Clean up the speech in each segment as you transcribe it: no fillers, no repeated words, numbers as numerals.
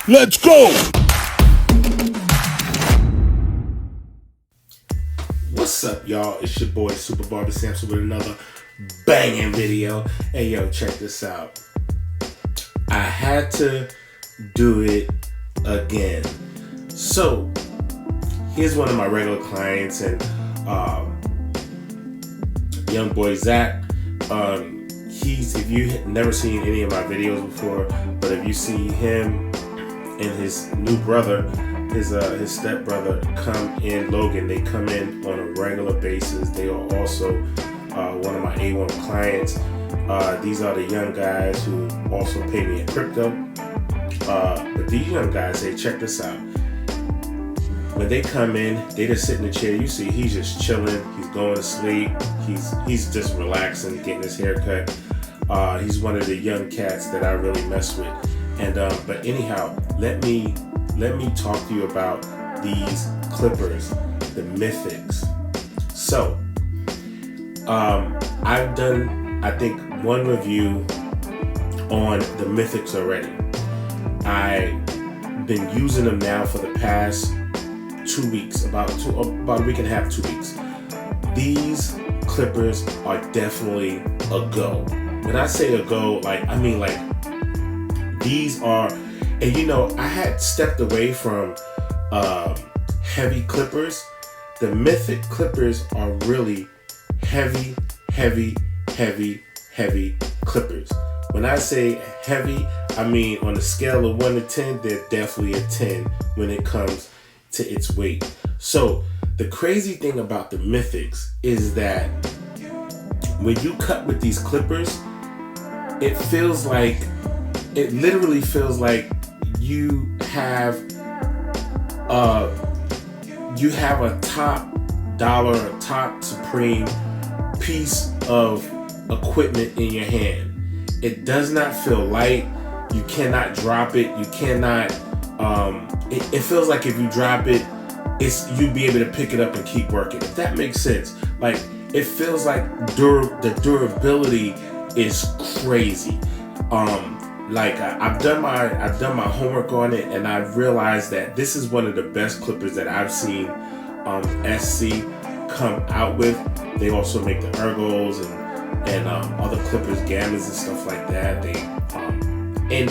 Let's go! What's up, y'all? It's your boy Super Barber Samson with another banging video. Hey, yo, check this out. I had to do it again. So, here's one of my regular clients, and young boy Zach. If you never seen any of my videos before, but if you see him and his new brother, his stepbrother, come in, Logan, they come in on a regular basis. They are also one of my A1 clients. These are the young guys who also pay me in crypto. But these young guys, hey, check this out. When they come in, they just sit in the chair. You see, he's just chilling. He's going to sleep. He's just relaxing, getting his hair cut. He's one of the young cats that I really mess with. And but anyhow, let me talk to you about these clippers, the Mythics. So, I've done, I think, one review on the Mythics already. I've been using them now for the past 2 weeks, about a week and a half, 2 weeks. These clippers are definitely a go. When I say a go, I mean these are, and you know, I had stepped away from heavy clippers. The Mythic clippers are really heavy clippers. When I say heavy, I mean on a scale of 1 to 10, they're definitely a 10 when it comes to its weight. So the crazy thing about the Mythics is that when you cut with these clippers, it literally feels like you have a top dollar, a top supreme piece of equipment in your hand. It does not feel light. You cannot drop it. You cannot. It feels like if you drop it, you'll be able to pick it up and keep working. If that makes sense. Like, it feels like the durability is crazy. I've done my homework on it, and I've realized that this is one of the best clippers that I've seen SC come out with. They also make the ergos and other clippers, gammas and stuff like that. And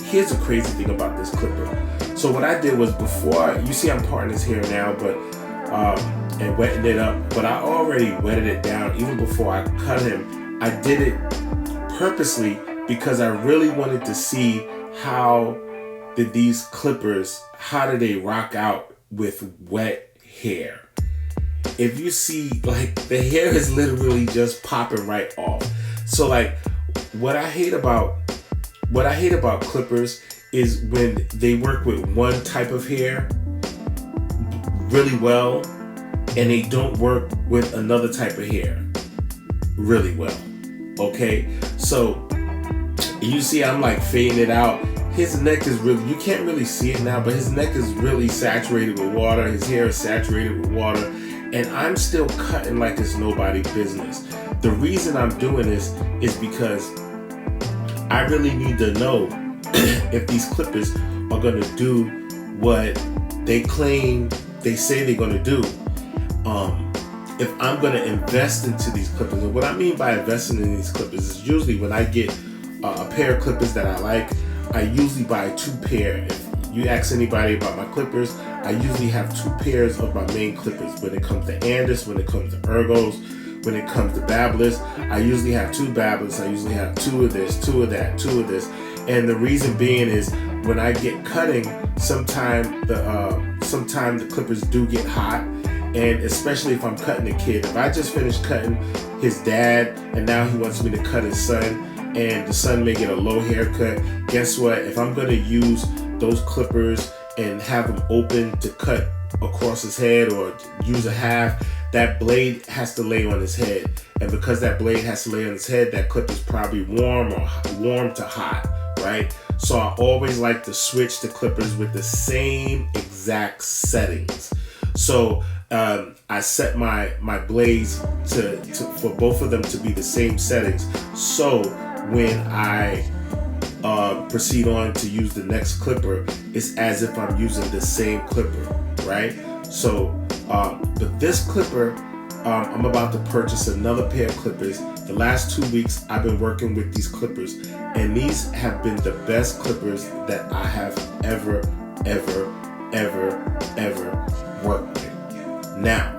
here's the crazy thing about this clipper. So what I did was, before, you see I'm parting his hair now, but and wetting it up, but I already wetted it down even before I cut him. I did it purposely because I really wanted to see how these clippers, how do they rock out with wet hair. If you see, the hair is literally just popping right off. So what I hate about clippers is when they work with one type of hair really well and they don't work with another type of hair really well. Okay, so you see I'm fading it out. His neck is really, you can't really see it now, but his neck is really saturated with water. His hair is saturated with water, and I'm still cutting like it's nobody's business. The reason I'm doing this is because I really need to know if these clippers are gonna do what they say they're gonna do. If I'm gonna invest into these clippers, and what I mean by investing in these clippers is usually when I get a pair of clippers that I like, I usually buy 2 pair. If you ask anybody about my clippers, I usually have 2 pairs of my main clippers. When it comes to Andis, when it comes to ergos, when it comes to babblers, I usually have 2 babblers. I usually have 2 of this, 2 of that, 2 of this. And the reason being is when I get cutting, sometimes the clippers do get hot. And especially if I'm cutting a kid. If I just finished cutting his dad and now he wants me to cut his son, and the son may get a low haircut, guess what? If I'm gonna use those clippers and have them open to cut across his head or use a half, that blade has to lay on his head. And because that blade has to lay on his head, that clip is probably warm or warm to hot, right? So I always like to switch the clippers with the same exact settings. So I set my blades for both of them to be the same settings. So when I proceed on to use the next clipper, it's as if I'm using the same clipper, right? So, but this clipper, I'm about to purchase another pair of clippers. The last 2 weeks, I've been working with these clippers, and these have been the best clippers that I have ever worked with. Now,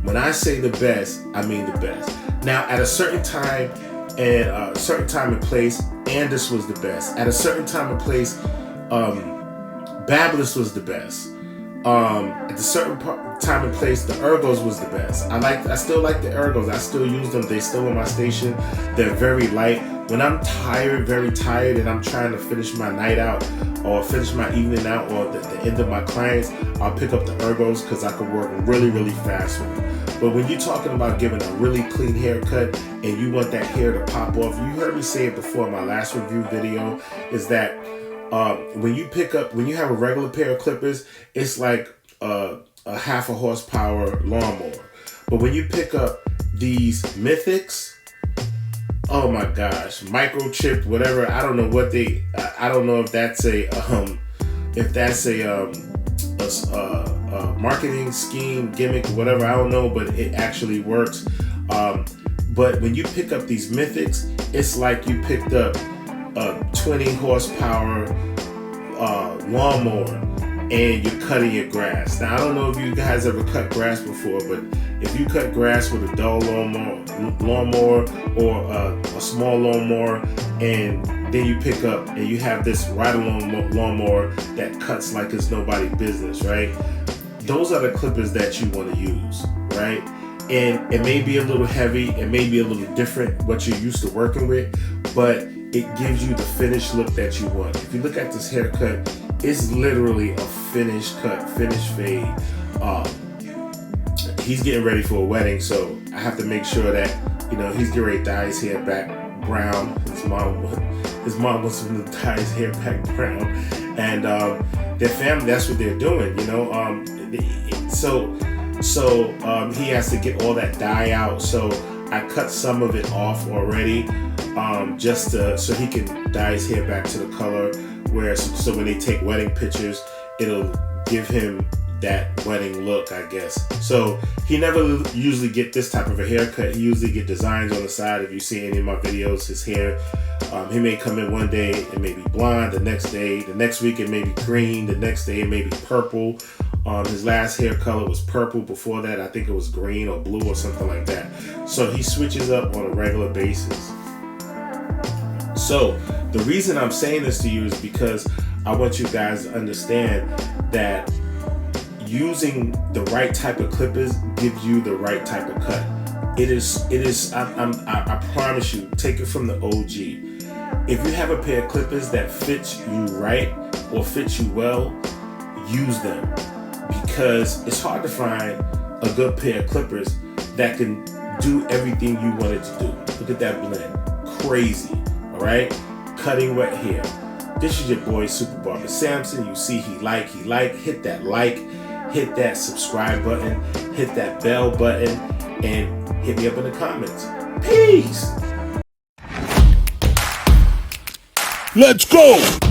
when I say the best, I mean the best. Now, at a certain time and place, Andis was the best. At a certain time and place, Babyliss was the best. At a certain time and place, the Ergos was the best. I still like the Ergos. I still use them. They still on my station. They're very light. When I'm tired, very tired, and I'm trying to finish my night out or finish my evening out or the end of my clients, I'll pick up the Ergos because I can work really fast with them. But when you're talking about giving a really clean haircut and you want that hair to pop off, you heard me say it before in my last review video, is that when you have a regular pair of clippers, it's like a half a horsepower lawnmower. But when you pick up these Mythics, oh my gosh, microchip, whatever, I don't know what I don't know if that's a marketing scheme, gimmick, whatever, I don't know, but it actually works. But when you pick up these Mythics, it's like you picked up a 20 horsepower lawnmower and you're cutting your grass. Now, I don't know if you guys ever cut grass before, but if you cut grass with a dull lawnmower or a small lawnmower, and then you pick up and you have this ride-along lawnmower that cuts like it's nobody's business, right? Those are the clippers that you want to use, right? And it may be a little heavy, it may be a little different what you're used to working with, but it gives you the finished look that you want. If you look at this haircut, it's literally a finished cut, finished fade. He's getting ready for a wedding, so I have to make sure that, he's getting ready to dye his hair back brown. His mom wants him to dye his hair back brown, and their family, that's what they're doing, So he has to get all that dye out. So I cut some of it off already, just so he can dye his hair back to the color. So when they take wedding pictures, it'll give him that wedding look, I guess. So he never usually get this type of a haircut. He usually get designs on the side. If you see any of my videos, his hair, he may come in one day and maybe blonde, the next week it may be green, the next day it may be purple. His last hair color was purple. Before that, I think it was green or blue or something like that. So he switches up on a regular basis. So the reason I'm saying this to you is because I want you guys to understand that using the right type of clippers gives you the right type of cut. I promise you, take it from the OG. If you have a pair of clippers that fits you right or fits you well, use them. Because it's hard to find a good pair of clippers that can do everything you want it to do. Look at that blend. Crazy. Alright? Cutting wet hair. This is your boy Super Barber Samson. You see he hit that like, hit that subscribe button, hit that bell button, and hit me up in the comments. Peace! Let's go!